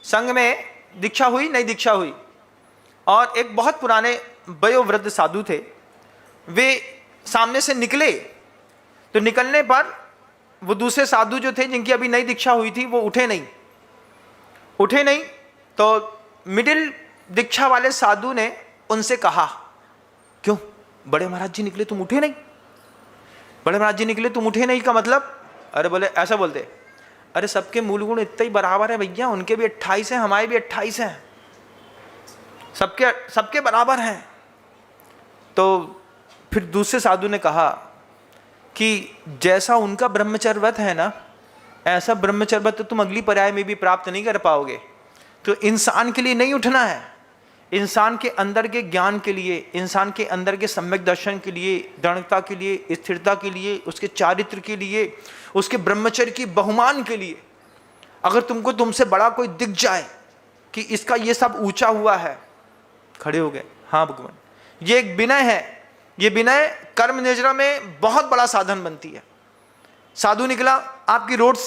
संघ में दीक्षा हुई, नई दीक्षा हुई, और एक बहुत पुराने वयोवृद्ध साधु थे। वे सामने से निकले तो निकलने पर वो दूसरे साधु जो थे, जिनकी अभी नई दीक्षा हुई थी, वो उठे नहीं। तो मिडिल दीक्षा वाले साधु ने उनसे कहा, क्यों बड़े महाराज जी निकले तुम उठे नहीं? बड़े महाराज जी निकले तुम उठे नहीं का मतलब? अरे बोले, ऐसा बोलते, अरे सबके मूल गुण इतने ही बराबर है भैया, उनके भी 28 हैं, हमारे भी 28 हैं, सबके बराबर हैं। तो फिर दूसरे साधु ने कहा कि जैसा उनका ब्रह्मचर्य व्रत है ना, ऐसा ब्रह्मचर्य व्रत तो तुम अगली पर्याय में भी प्राप्त नहीं कर पाओगे। तो इंसान के लिए नहीं उठना है, इंसान के अंदर के ज्ञान के लिए, इंसान के अंदर के सम्यक दर्शन के लिए, दृढ़ता के लिए, स्थिरता के लिए, उसके चारित्र के लिए, उसके ब्रह्मचर्य की बहुमान के लिए। अगर तुमको तुमसे बड़ा कोई दिख जाए कि इसका ये सब ऊंचा हुआ है, खड़े हो गए, हाँ भगवान, ये एक विनय है। ये विनय कर्म निजरा में बहुत बड़ा साधन बनती है। साधु निकला आपकी रोड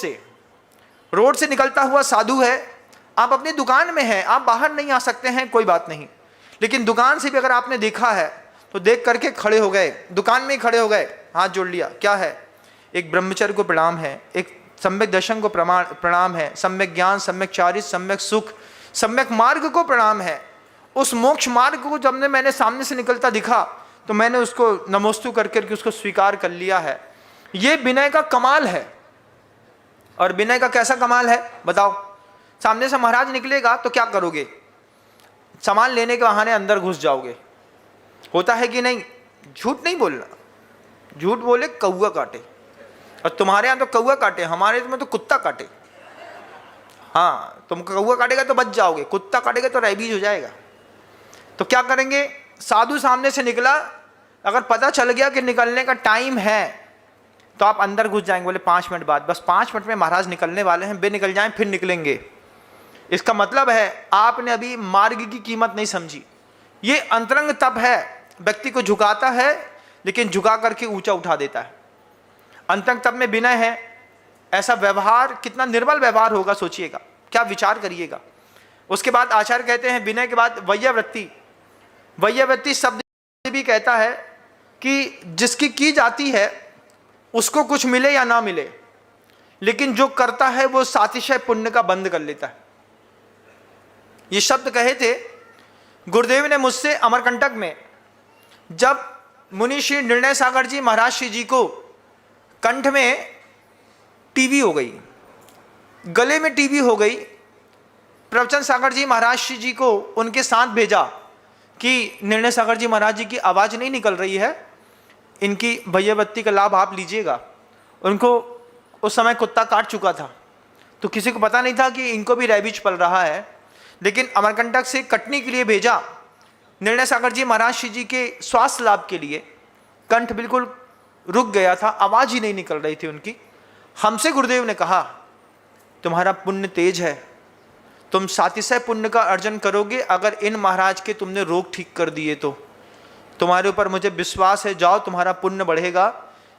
से निकलता हुआ साधु है, आप अपनी दुकान में हैं, आप बाहर नहीं आ सकते हैं, कोई बात नहीं, लेकिन दुकान से भी अगर आपने देखा है तो देख करके खड़े हो गए, दुकान में ही खड़े हो गए, हाथ जोड़ लिया, क्या है? एक ब्रह्मचर्य को प्रणाम है, एक सम्यक दर्शन को प्रणाम है, सम्यक ज्ञान, सम्यक चारित्र, सम्यक सुख, सम्यक मार्ग को प्रणाम है। उस मोक्ष मार्ग को जब मैंने सामने से निकलता दिखा तो मैंने उसको नमोस्तु करके उसको स्वीकार कर लिया है। ये विनय का कमाल है। और विनय का कैसा कमाल है बताओ? सामने से महाराज निकलेगा तो क्या करोगे? सामान लेने के बहाने अंदर घुस जाओगे, होता है कि नहीं? झूठ नहीं बोलना, झूठ बोले कौआ काटे, और तुम्हारे यहाँ तो कौआ काटे, हमारे में तो कुत्ता काटे। हाँ, तुम कौआ काटेगा तो बच जाओगे, कुत्ता काटेगा तो रेबीज हो जाएगा। तो क्या करेंगे? साधु सामने से निकला, अगर पता चल गया कि निकलने का टाइम है तो आप अंदर घुस जाएंगे, बोले 5 मिनट बाद, बस 5 मिनट में महाराज निकलने वाले हैं, वे निकल जाएं फिर निकलेंगे। इसका मतलब है आपने अभी मार्ग की कीमत नहीं समझी। ये अंतरंग तप है, व्यक्ति को झुकाता है लेकिन झुका करके ऊंचा उठा देता है। अंतरंग तप में विनय है। ऐसा व्यवहार कितना निर्मल व्यवहार होगा, सोचिएगा, क्या विचार करिएगा। उसके बाद आचार्य कहते हैं विनय के बाद वैयावृत्ति। वैयावृत्ति शब्द भी कहता है कि जिसकी की जाती है उसको कुछ मिले या ना मिले, लेकिन जो करता है वो सातिशय पुण्य का बंद कर लेता है। ये शब्द कहे थे गुरुदेव ने मुझसे अमरकंटक में, जब मुनि श्री निर्णय सागर जी महाराज श्री जी को कंठ में टीबी हो गई, गले में टीबी हो गई, प्रवचन सागर जी महाराज श्री जी को उनके साथ भेजा कि निर्णय सागर जी महाराज जी की आवाज़ नहीं निकल रही है, इनकी वैयावृत्ति का लाभ आप लीजिएगा। उनको उस समय कुत्ता काट चुका था, तो किसी को पता नहीं था कि इनको भी रेबीज पल रहा है, लेकिन अमरकंटक से कटनी के लिए भेजा निर्णय सागर जी महाराज श्री जी के स्वास्थ्य लाभ के लिए। कंठ बिल्कुल रुक गया था, आवाज़ ही नहीं निकल रही थी उनकी। हमसे गुरुदेव ने कहा तुम्हारा पुण्य तेज है, तुम सातिशय पुण्य का अर्जन करोगे अगर इन महाराज के तुमने रोग ठीक कर दिए तो। तुम्हारे ऊपर मुझे विश्वास है, जाओ तुम्हारा पुण्य बढ़ेगा।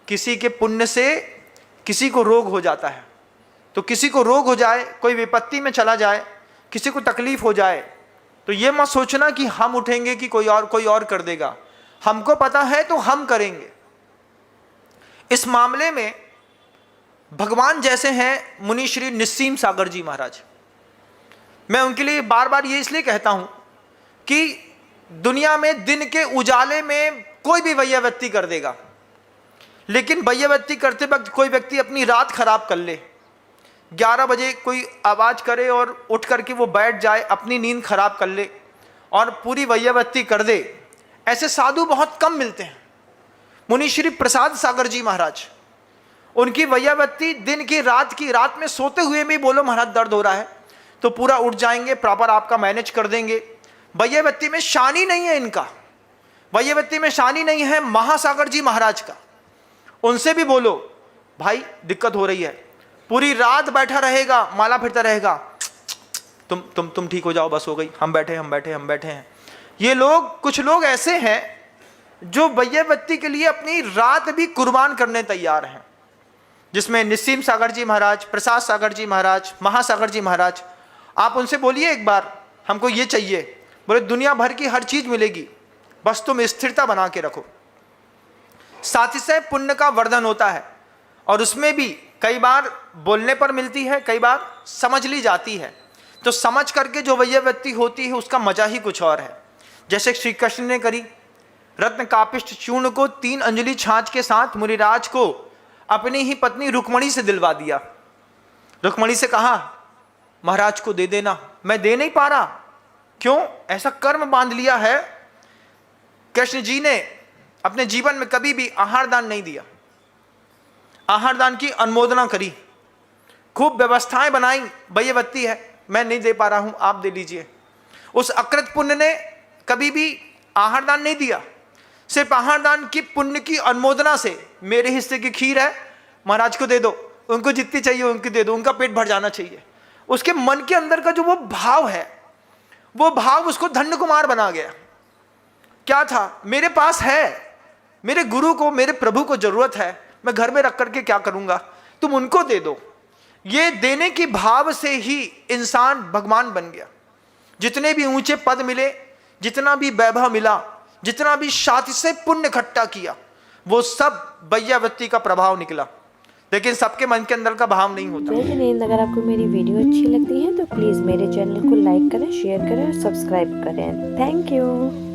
किसी के पुण्य से किसी को रोग हो जाता है, तो किसी को रोग हो जाए, कोई विपत्ति में चला जाए, किसी को तकलीफ हो जाए, तो ये मत सोचना कि हम उठेंगे कि कोई और कर देगा। हमको पता है तो हम करेंगे। इस मामले में भगवान जैसे हैं मुनि श्री निस्सीम सागर जी महाराज। मैं उनके लिए बार बार ये इसलिए कहता हूं कि दुनिया में दिन के उजाले में कोई भी वैयावृत्ति कर देगा, लेकिन वैयावृत्ति करते वक्त कोई व्यक्ति अपनी रात खराब कर ले, 11 बजे कोई आवाज़ करे और उठ करके वो बैठ जाए, अपनी नींद खराब कर ले और पूरी वैयावृत्ति कर दे, ऐसे साधु बहुत कम मिलते हैं। मुनि श्री प्रसाद सागर जी महाराज, उनकी वैयावृत्ति दिन की रात में सोते हुए भी बोलो महाराज दर्द हो रहा है तो पूरा उठ जाएंगे, प्रॉपर आपका मैनेज कर देंगे। वैयावृत्ति में शानी नहीं है इनका, वैयावृत्ति में शानी नहीं है महासागर जी महाराज का। उनसे भी बोलो भाई दिक्कत हो रही है, पूरी रात बैठा रहेगा, माला फिरता रहेगा, तुम ठीक हो जाओ, बस हो गई, हम बैठे हैं। ये लोग, कुछ लोग ऐसे हैं जो वैयावृत्ति के लिए अपनी रात भी कुर्बान करने तैयार हैं, जिसमें निस्सीम सागर जी महाराज, प्रसाद सागर जी महाराज, महासागर जी महाराज। आप उनसे बोलिए एक बार हमको ये चाहिए, बोले दुनिया भर की हर चीज मिलेगी, बस तुम स्थिरता बना के रखो। सातिशय पुण्य का वर्धन होता है, और उसमें भी कई बार बोलने पर मिलती है, कई बार समझ ली जाती है। तो समझ करके जो वैयावृत्ति होती है उसका मजा ही कुछ और है। जैसे श्री कृष्ण ने करी, रत्न कापिष्ट चूर्ण को 3 अंजलि छाछ के साथ मुनिराज को अपनी ही पत्नी रुक्मणी से दिलवा दिया। रुक्मणी से कहा महाराज को दे देना, मैं दे नहीं पा रहा, क्यों? ऐसा कर्म बांध लिया है। कृष्ण जी ने अपने जीवन में कभी भी आहार दान नहीं दिया, आहार दान की अनुमोदना करी, खूब व्यवस्थाएं बनाई, वैयावृत्ति है, मैं नहीं दे पा रहा हूं, आप दे लीजिए। उस अकृत पुण्य ने कभी भी आहार दान नहीं दिया, सिर्फ आहार दान की पुण्य की अनुमोदना से मेरे हिस्से की खीर है, महाराज को दे दो, उनको जितनी चाहिए उनको दे दो, उनका पेट भर जाना चाहिए। उसके मन के अंदर का जो वो भाव है, वो भाव उसको धन्य कुमार बना गया। क्या था? मेरे पास है, मेरे गुरु को, मेरे प्रभु को जरूरत है, मैं घर में रख करके क्या करूंगा, तुम उनको दे दो। ये देने की भाव से ही इंसान भगवान बन गया। जितने भी ऊंचे पद मिले, जितना भी वैभव मिला, जितना भी शाति से पुण्य इकट्ठा किया, वो सब वैयावृत्ति का प्रभाव निकला, लेकिन सबके मन के अंदर का भाव नहीं होता। जय हिंद। अगर आपको मेरी वीडियो अच्छी लगती है तो प्लीज़ मेरे चैनल को लाइक करें, शेयर करें और सब्सक्राइब करें। Thank you.